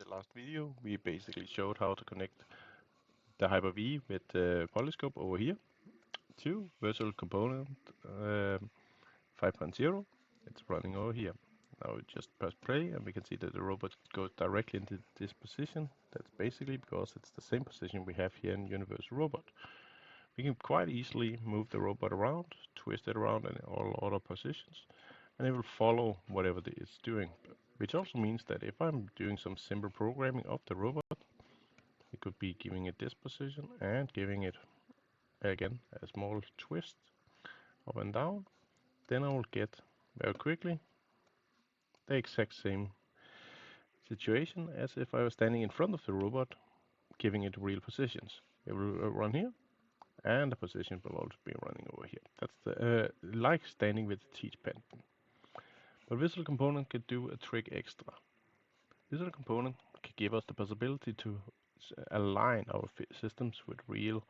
The last video, we basically showed how to connect the HyperV with the Polyscope over here to Virtual Component 5.0. It's running over here. Now we just press play and we can see that the robot goes directly into this position. That's basically because it's the same position we have here in Universal Robot. We can quite easily move the robot around, twist it around in all other positions, and it will follow whatever it's doing. Which also means that if I'm doing some simple programming of the robot, it could be giving it this position and giving it again a small twist up and down, then I will get very quickly the exact same situation as if I was standing in front of the robot giving it real positions. It will run here and the position will also be running over here. That's the like standing with the teach pen. But Visual Component could do a trick extra. Visual Component could give us the possibility to align our systems with real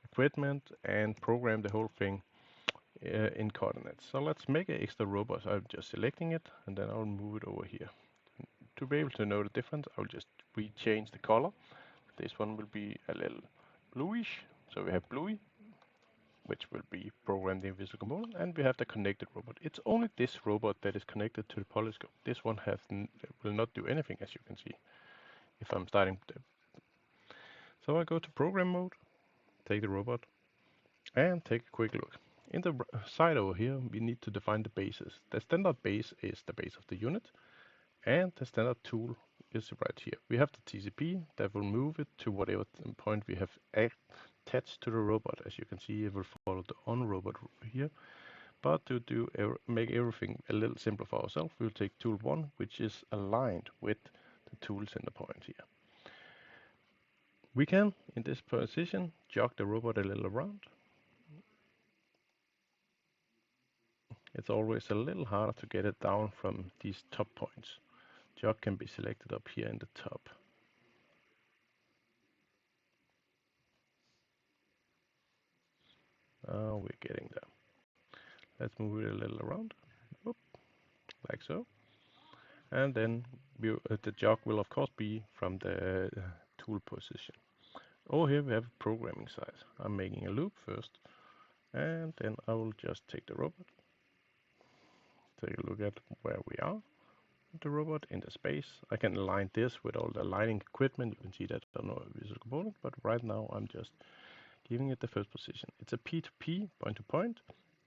equipment and program the whole thing in coordinates. So let's make an extra robot. I'm just selecting it and then I'll move it over here. To be able to know the difference, I'll just change the color. This one will be a little bluish. So we have bluey, which will be programmed in Visual Component, and we have the connected robot. It's only this robot that is connected to the Polyscope. This one will not do anything, as you can see, if I'm starting. So I go to program mode, take the robot, and take a quick look. In the side over here, we need to define the bases. The standard base is the base of the unit, and the standard tool is right here. We have the TCP that will move it to whatever point we have attached to the robot. As you can see, it will follow the on robot here. But to make everything a little simpler for ourselves, we'll take tool 1, which is aligned with the tools in the point here. We can, in this position, jog the robot a little around. It's always a little harder to get it down from these top points. Jog can be selected up here in the top. We're getting there. Let's move it a little around, whoop, like so. And then the jog will of course be from the tool position. Over here we have a programming side. I'm making a loop first, and then I will just take the robot, take a look at where we are. The robot in the space. I can align this with all the aligning equipment. You can see that on our Visual Component, but right now I'm just giving it the first position. It's a P2P, point to point,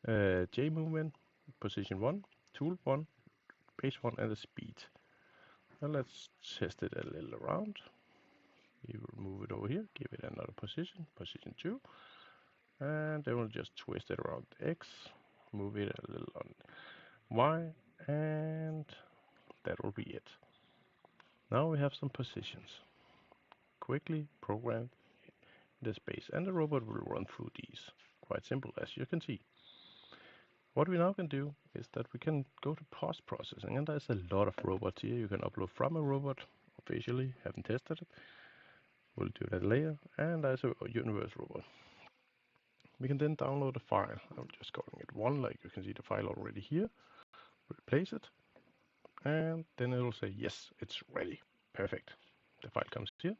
J movement, position 1, tool 1, base 1, and the speed. Now let's test it a little around. We will move it over here, give it another position, position 2, and then we'll just twist it around X, move it a little on Y, and that will be it. Now we have some positions. Quickly programmed in the space, and the robot will run through these. Quite simple, as you can see. What we now can do is that we can go to post-processing, and there's a lot of robots here. You can upload from a robot officially, haven't tested it. We'll do that later, and there's a universal robot. We can then download a file. I'm just calling it 1, like you can see the file already here. Replace it, and then it will say, yes, it's ready. Perfect. The file comes here.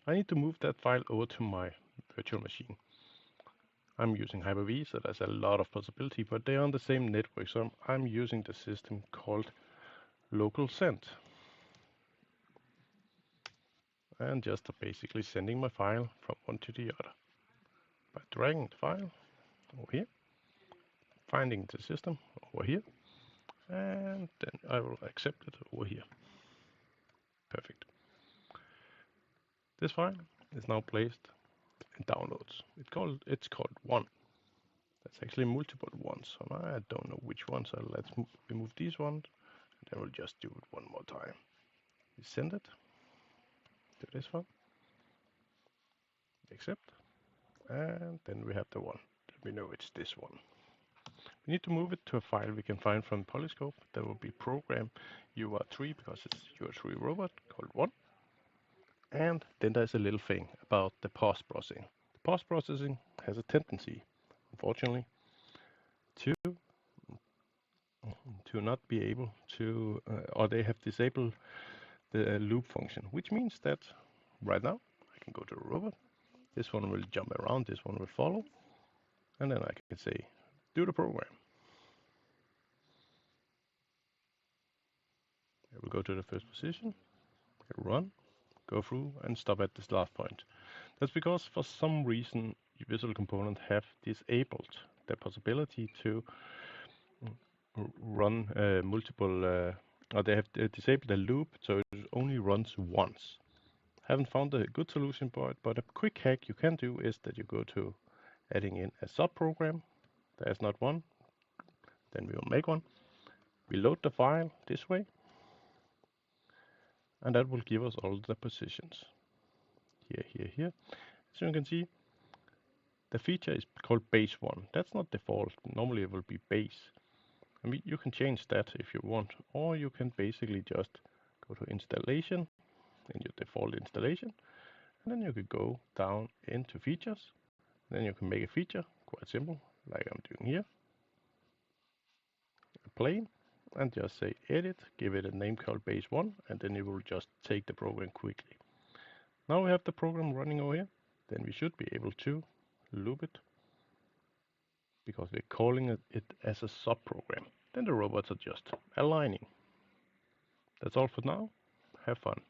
I need to move that file over to my virtual machine. I'm using HyperV, so there's a lot of possibility, but they're on the same network, so I'm using the system called local send. And just basically sending my file from one to the other by dragging the file over here, finding the system over here, and then I will accept it over here. Perfect. This file is now placed in downloads. It's called 1. That's actually multiple ones, so I don't know which one, so let's remove these ones, and then we'll just do it one more time. We send it to this one, accept, and then we have the one. We know it's this one. We need to move it to a file we can find from Polyscope. That will be program UR3 because it's UR3 robot called 1. And then there's a little thing about the post-processing. The post-processing has a tendency, unfortunately, to not be able to, or they have disabled the loop function, which means that right now I can go to the robot. This one will jump around, this one will follow, and then I can say, do the program. I will go to the first position, run, go through, and stop at this last point. That's because for some reason your visual component have disabled the possibility to run multiple, or they have disabled the loop so it only runs once. Haven't found a good solution for it, but a quick hack you can do is that you go to adding in a subprogram. There's not one, then we will make one. We load the file this way, and that will give us all the positions. Here. So you can see the feature is called base 1. That's not default. Normally it will be base. I mean, you can change that if you want, or you can basically just go to installation in your default installation, and then you could go down into features. Then you can make a feature, quite simple, like I'm doing here. Plane, and just say edit, give it a name called base 1, and then it will just take the program quickly. Now we have the program running over here, then we should be able to loop it because we're calling it as a subprogram. Then the robots are just aligning. That's all for now. Have fun.